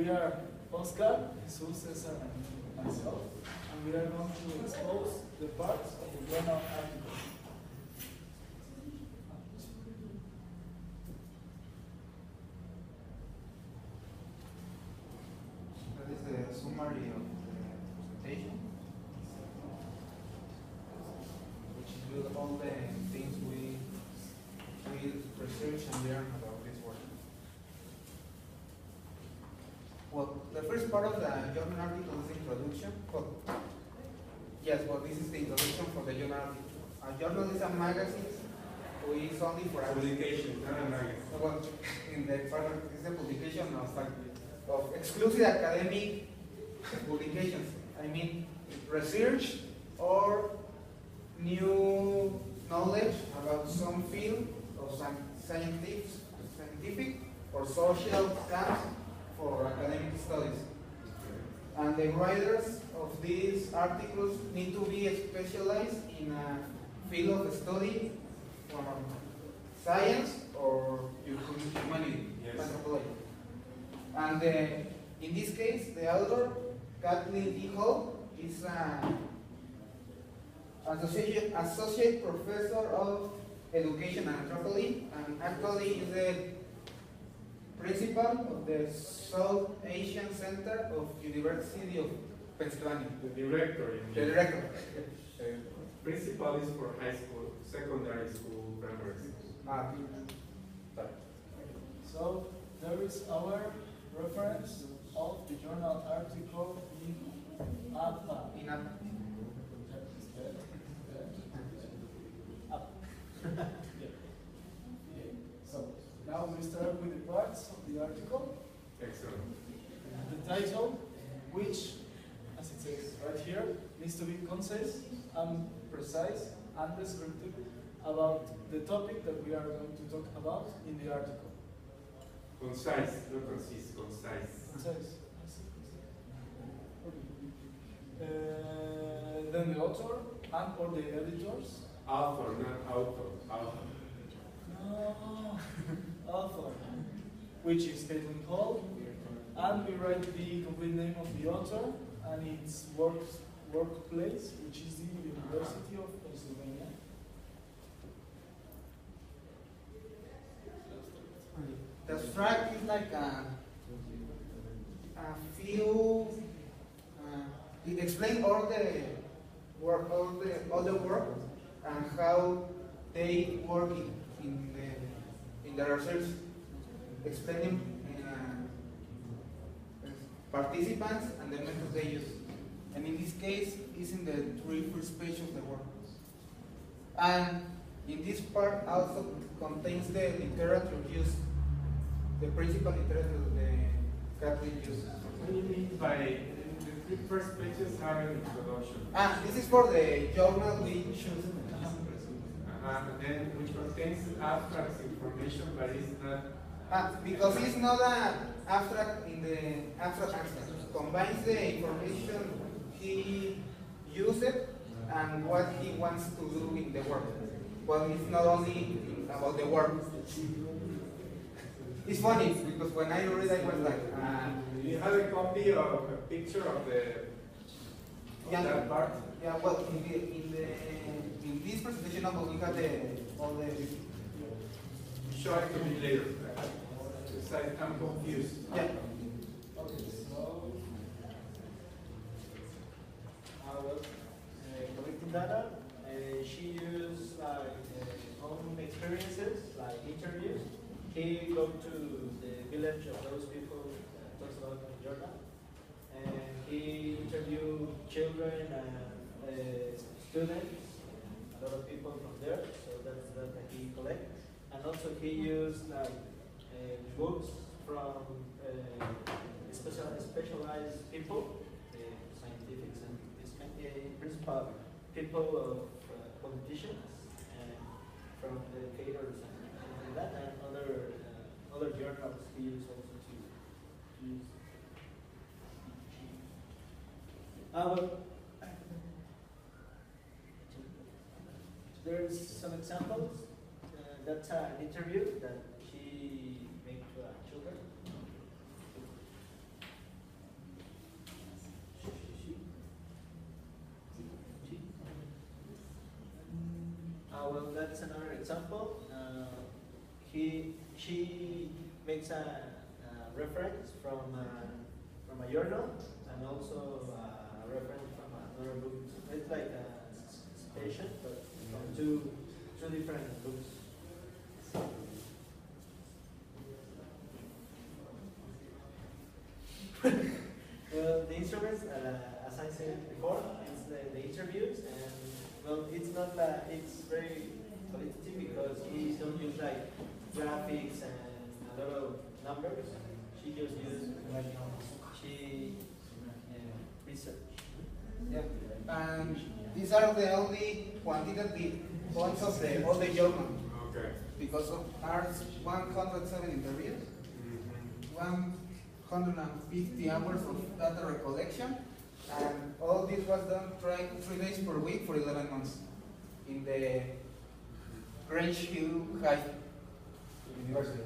we are Oscar, Jesus, Cesar, and myself, and we are going to expose the parts of the journal article. That is the summary of the presentation, which includes all the things we research and learn about this work. Well, the first part of the journal article is the introduction. Well, this is the introduction for the journal article. A journal is a magazine which is only for publication, not a magazine. Well, in the part is the publication of exclusive academic publications. I mean, research or new knowledge about some field of some scientific or social terms for academic studies. And the writers of these articles need to be specialized in a field of study from science or humanity, yes. Anthropology. And in this case, the author, Kathleen E. Hall, is an associate professor of education and anthropology, and actually is the principal of the South Asian Center of University of Pennsylvania. The director. The director. Principal is for high school, secondary school, primary school. So there is our reference of the journal article in APA. In a, Up. So now we start with the parts of the article. Excellent. The title, which, as it says right here, needs to be concise and precise and descriptive about the topic that we are going to talk about in the article. Concise, not concise, concise. Concise. Then the author and or the editors. Author, not author. Author. No, author, which is Kathleen Hall, and we write the complete name of the author and its workplace, which is the University of Pennsylvania. the abstract is like a few. It explains all the work, all the work, and how they work in the research, explaining participants and the methods they use. And in this case, it's in the first page of the work. And in this part also contains the literature used, the principal literature the Catholic uses. What do you mean by the first pages have an introduction? This is for the journal we choose. And which contains abstract information, but it's not. Because it's not an abstract in the abstract aspect. Combines the information he used and what he wants to do in the work. Well, it's not only about the work. It's funny because when I read, I was like, you have a copy of a picture of that part? Yeah, well, in this presentation, we have all the. Show it to me later. Because I'm confused. Yeah. Okay, so collecting data, she used own experiences, like interviews. He go to the village of those people that talks about in the journal, and he interviewed children and students, a lot of people from there. So that's that he collect, and also he used books from specialized people, scientifics and in principal people of politicians, from educators and that, and other journals he used also to use. There's some examples. That's an interview that she made to children. well, that's another example. She makes a reference from a journal and also a reference from another book. It's like a citation, but from two different books. Well, the instruments, as I said before, it's the interviews, and well, it's not it's very qualitative because he don't use like graphics and a lot of numbers. She just uses research. Yeah. And these are the only quantitative points of all the journal. Okay. Because of ours, 107 interviews, 150 hours of data recollection, and all this was done 3 days per week for 11 months in the Grange Hill High University.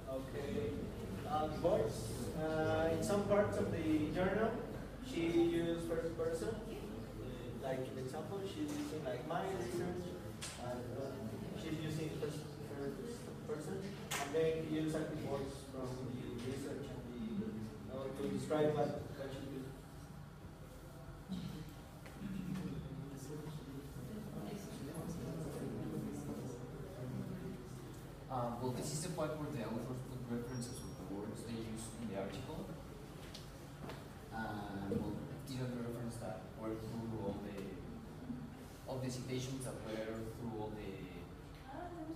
Okay. Voice. In some parts of the journal, she used first person. Like in example, she's using like my research. She's using first person, and then you use active voice from the research and to describe what she did. Well, this is the part where the authors put references of the words they use in the article. Well, these are the references that were through all the citations that were through all the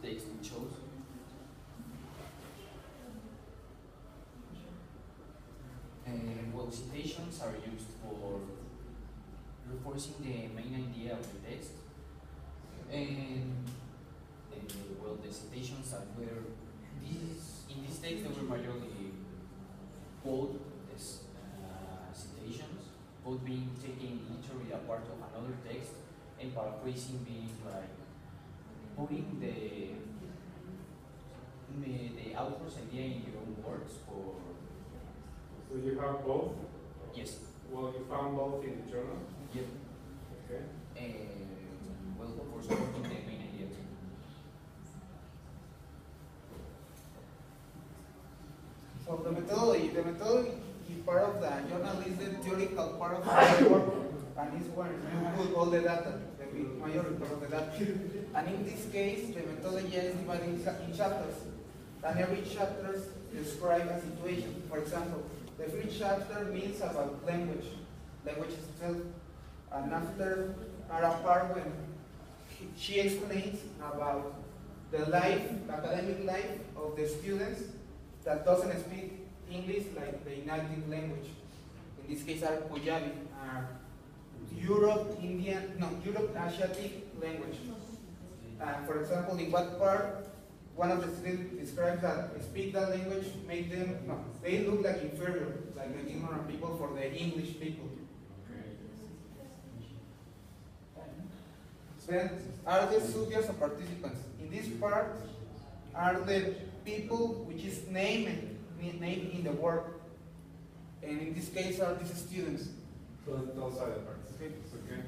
text we chose. And well, citations are used for reinforcing the main idea of the text. And well, the citations that were in this text, they were majorly both as citations, both being taken literally a part of another text, and paraphrasing being like putting the author's idea in your own words. For So you have both? yes. Well, you found both in the journal? Yep. Okay. And well, for supporting the main idea. So the methodology part of the journal is the theoretical part of the work, and is where you put all the data, the majority part of the data. And in this case, the methodology is divided in chapters, and every chapter describes a situation. For example, the first chapter means about language itself, and after are a part when she explains about the academic life of the students that doesn't speak English like the native language. In this case, are Punjabi, Europe Asiatic language. For example, in what part one of the students describes that speak that language make them they look like inferior, like the ignorant people for the English people. Then are the subjects of participants. In this part are the people which is named in the work, and in this case are these students. So those are the participants, okay?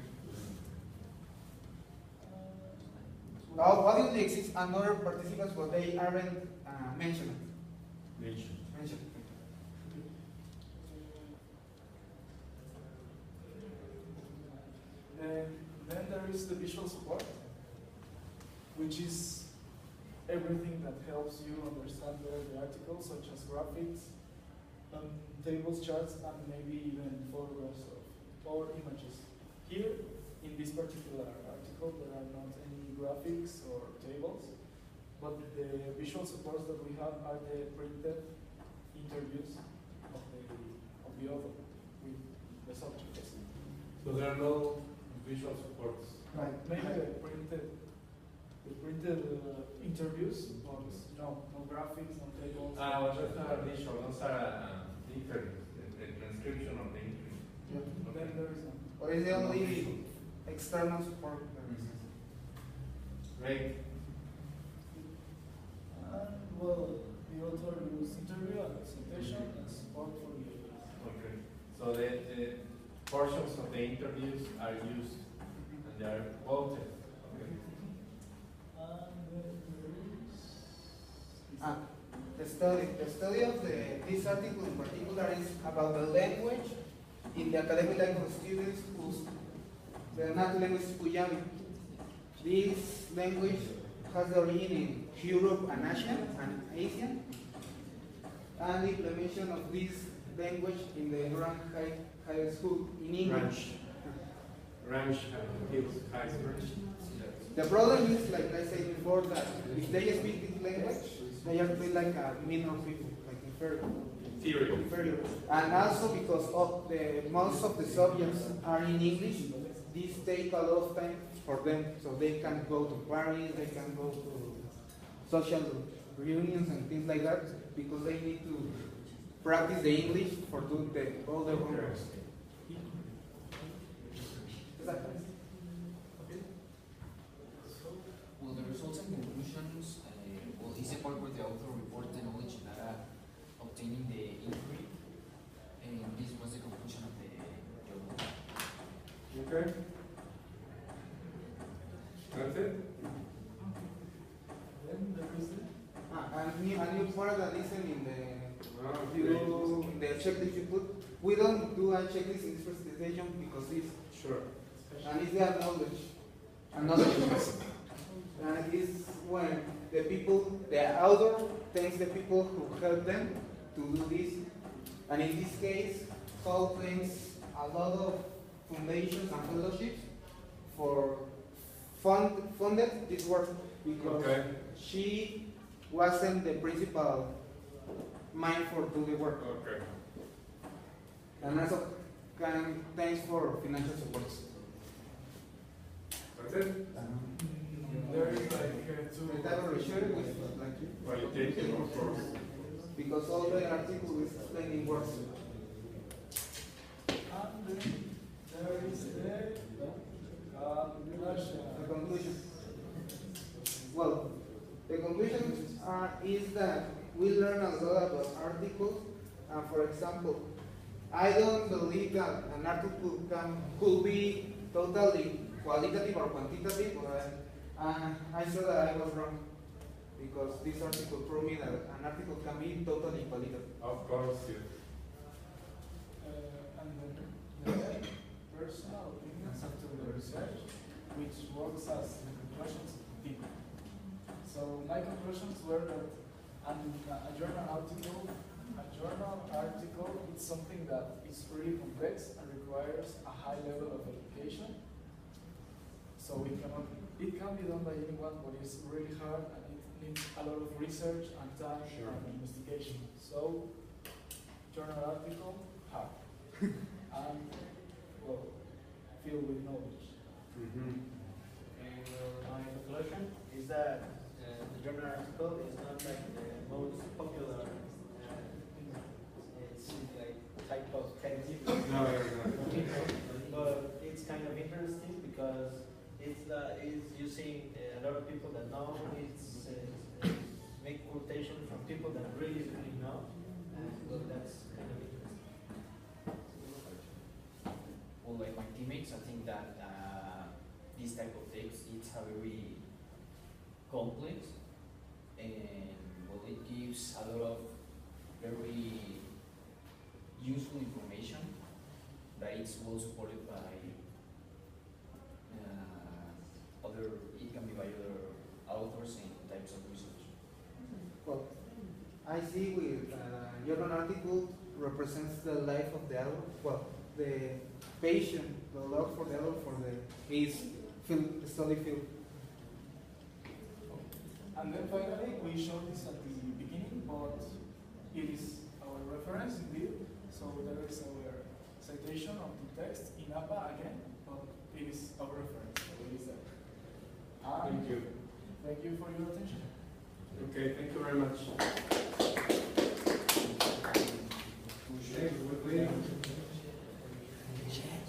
Obviously exists another participants, but they aren't mentioned. Mentioned. Then there is the visual support, which is everything that helps you understand better the article, such as graphics, tables, charts, and maybe even photographs or images. Here, in this particular article, there are not any graphics or tables, but the visual supports that we have are the printed interviews of the author with the subjects. So there are no visual supports. Right, maybe the printed interviews, but no graphics, no tables. Those are visual, those are interviews, the transcription of the interview. Yeah, then there is no. Or is the only external support? Great. Well, the author used interview and citation and support for the Okay. So the portions of the interviews are used and they are quoted. Okay. The study of this article in particular is about the language in the academic life of students whose the native language is Puyami. This language has the origin in Europe and Asia, and the implementation of this language in the Grand High School in English. Ranch and Hills High School. The problem is, like I said before, that if they speak this language, they are treated like a minor people, like inferior. And also because of most of the subjects are in English, this take a lot of time for them, so they can go to parties, they can go to social reunions and things like that, because they need to practice the English for doing all the homework. Well, the results and conclusions, well, is the part where the author reports the knowledge and data obtaining the inquiry, and this was the conclusion of the journal. Okay. That's it? Then there is the A new part that isn't in Okay. in the checklist you put. We don't do a checklist in this presentation because it's Sure. and it's the knowledge base. And it is when the author thanks the people who helped them to do this. And in this case, Paul thanks a lot of foundations and fellowships for funded this work, because Okay. she wasn't the principal mind for doing the work. Okay. And also thanks for financial support. That's it? there is like two. The type of research was like Qualitative, of course. because all the article is explaining works. And then there is the The conclusion. Well, the conclusion is that we learn a lot about articles. And for example, I don't believe that an article could be totally qualitative or quantitative, but I saw that I was wrong, because this article proved me that an article can be totally qualitative. Of course, yes. and then the personal opinions after the research, which works as the conclusions of the team. So my conclusions were that a journal article is something that is really complex and requires a high level of education. So it can be done by anyone, but it's really hard and it needs a lot of research and time and investigation. So journal article, hard. And well, filled with knowledge. And my conclusion is that the journal article is not like the most popular it's like type of technique. No, But it's kind of interesting because it's using a lot of people that know. It's make quotation from people that really know, and well, that's kind of interesting. Well, like my teammates, I think that this type of text, it's a very complex, and well, it gives a lot of very useful information that it's well supported by it can be by other authors and types of research. Well, I see with journal article represents the life of the author. Well, the passion, the love for the author for his field, the study field. And then finally, we showed this at the beginning, but it is our reference indeed. So there is our citation of the text in APA again, but it is our reference. So it is there. Thank you. Thank you for your attention. Okay, thank you very much.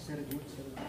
Next,